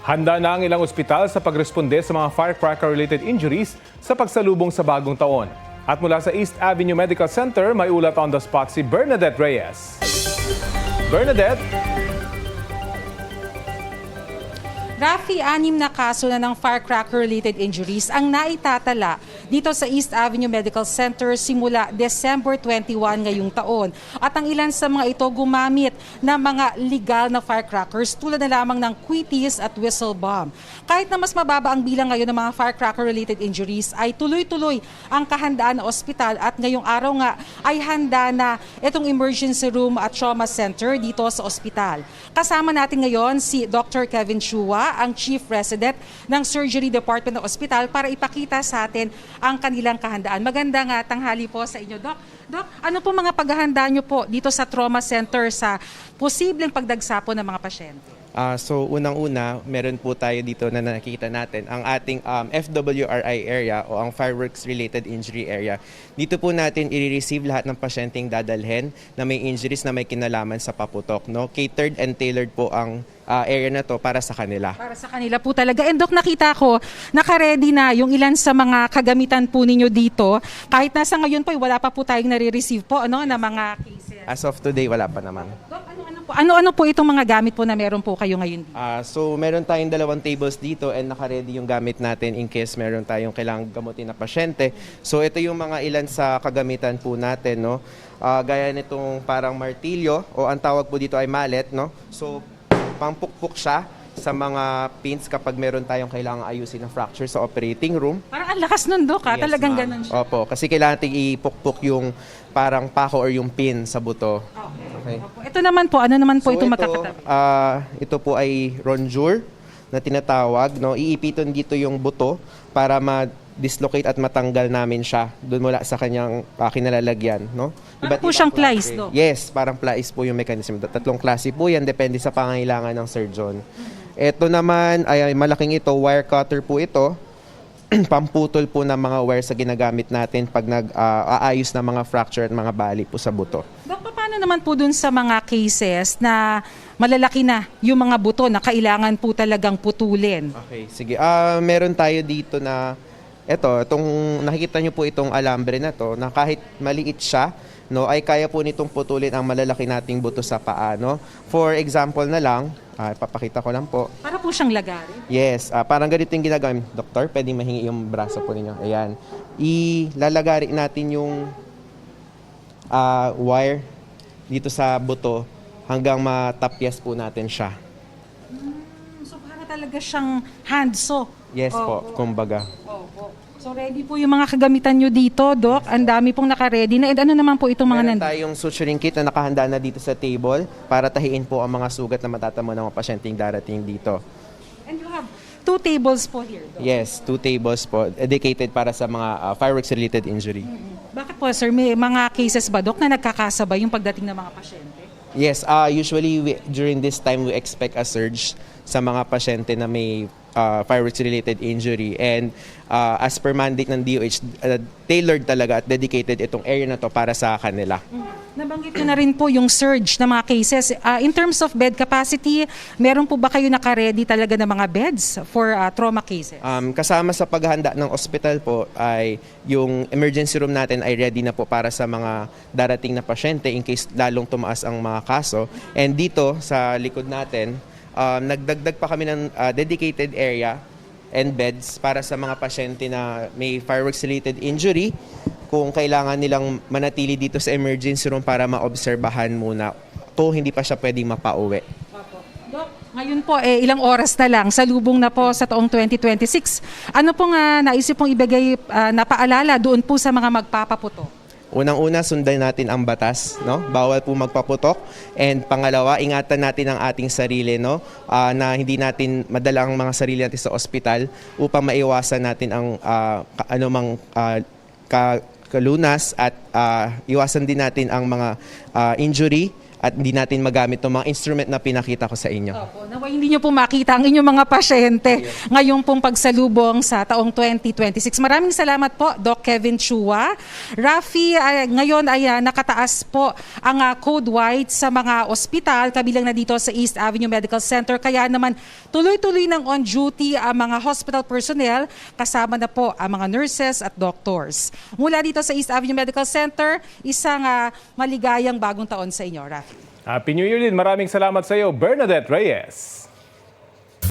Handa na ang ilang ospital sa pagresponde sa mga firecracker-related injuries sa pagsalubong sa bagong taon. At mula sa East Avenue Medical Center, may ulat on the spot si Bernadette Reyes. Bernadette? Rafi, 6 na kaso na ng firecracker-related injuries ang naitatala dito sa East Avenue Medical Center simula December 21 ngayong taon. At ang ilan sa mga ito gumamit ng mga legal na firecrackers tulad na lamang ng quitis at whistle bomb. Kahit na mas mababa ang bilang ngayon ng mga firecracker-related injuries, ay tuloy-tuloy ang kahandaan ng ospital at ngayong araw nga ay handa na itong emergency room at trauma center dito sa ospital. Kasama natin ngayon si Dr. Kevin Chua, ang Chief Resident ng Surgery Department ng Ospital para ipakita sa atin ang kanilang kahandaan. Magandang tanghali po sa inyo, Doc. Doc, ano po mga paghahanda nyo po dito sa trauma center sa posibleng pagdagsapo ng mga pasyente? So unang-una, meron po tayo dito na nakikita natin ang ating FWRI area o ang fireworks related injury area. Dito po natin i-receive lahat ng pasyenteng dadalhin na may injuries na may kinalaman sa paputok. No? Catered and tailored po ang area na to para sa kanila. Para sa kanila po talaga. And Doc, nakita ko, naka-ready na yung ilan sa mga kagamitan po ninyo dito. Kahit nasa ngayon po, wala pa po tayong nare-receive po na mga cases. As of today, wala pa naman. Doc, ano po itong mga gamit po na meron po kayo ngayon dito? So meron tayong 2 tables dito and naka-ready yung gamit natin in case meron tayong kailangang gamutin na pasyente. So ito yung mga ilan sa kagamitan po natin, no? Gaya nitong parang martilyo o ang tawag po dito ay mallet, no? So pampukpok siya sa mga pins kapag meron tayong kailangang ayusin na fracture sa operating room. Parang ang lakas nun, Doc, Yes, talagang ma'am. ganun siya. Opo, kasi kailangan natin ipukpok yung parang pako or yung pin sa buto. Okay. Ito naman po, ano naman po So itong magkakatabi? ito po ay rongeur na tinatawag. No? Iipiton dito yung buto para ma-dislocate at matanggal namin siya doon mula sa kanyang kinalalagyan. No? Parang po siyang plies, Doc. Yes, parang plies po yung mechanism. 3 klase po yan, depende sa pangangailangan ng surgeon. Ito naman ay malaking ito, wire cutter po ito. Pamputol po ng mga wire sa ginagamit natin pag nag-aayos ng mga fracture at mga bali po sa buto. Doc, paano naman po dun sa mga cases na malalaki na yung mga buto na kailangan po talagang putulin? Okay, sige. Meron tayo dito na itong nakikita niyo po itong alambre na to na kahit maliit siya, no, ay kaya po nitong putulin ang malalaki nating buto sa paa, no? For example na lang, papakita ko lang po. Para po siyang lagari? Yes, parang ganito yung ginagawa. Doktor, pwedeng mahingi yung braso po ninyo. Ayan. Ilalagari natin yung wire dito sa buto hanggang matapyas po natin siya. So para talaga siyang handsaw? Yes po, kumbaga. Opo. So ready po yung mga kagamitan nyo dito, Doc. Ang dami pong naka-ready na. And ano naman po itong mga Meron tayong suturing kit na nakahanda na dito sa table para tahiin po ang mga sugat na matatamo ng mga pasyenteng darating dito. And you have 2 tables po here, Doc. Yes, 2 tables po dedicated para sa mga fireworks-related injury. Bakit po, sir? May mga cases ba, Doc, na nagkakasabay yung pagdating ng mga pasyente? Yes, usually during this time we expect a surge sa mga pasyente na may fireworks-related injury. And as per mandate ng DOH, tailored talaga at dedicated itong area na to para sa kanila. Nabanggit nyo na rin po yung surge ng mga cases. In terms of bed capacity, meron po ba kayo naka-ready talaga ng mga beds for trauma cases? Kasama sa paghahanda ng ospital po ay yung emergency room natin ay ready na po para sa mga darating na pasyente in case lalong tumaas ang mga kaso. And dito sa likod natin, nagdagdag pa kami ng dedicated area and beds para sa mga pasyente na may fireworks-related injury kung kailangan nilang manatili dito sa emergency room para maobserbahan muna kung hindi pa siya pwedeng mapauwi. Doc, ngayon po, ilang oras na lang, salubong na po sa taong 2026. Ano pong naisip pong ibigay na paalala doon po sa mga magpapaputo? Unang-una, sundan natin ang batas, no? Bawal po magpaputok. And pangalawa, ingatan natin ang ating sarili, no? Na hindi natin madala ang mga sarili natin sa ospital upang maiwasan natin ang anumang kalunas at iwasan din natin ang mga injury at hindi natin magamit itong mga instrument na pinakita ko sa inyo. Opo, naway hindi nyo po makita ang inyong mga pasyente ngayong pong pagsalubong sa taong 2026. Maraming salamat po, Doc Kevin Chua. Rafi, ngayon ay nakataas po ang code white sa mga ospital, kabilang na dito sa East Avenue Medical Center. Kaya naman tuloy-tuloy ng on-duty ang mga hospital personnel, kasama na po ang mga nurses at doctors. Mula dito sa East Avenue Medical Center, isang maligayang bagong taon sa inyo, Rafi. Happy New Year din. Maraming salamat sa iyo, Bernadette Reyes.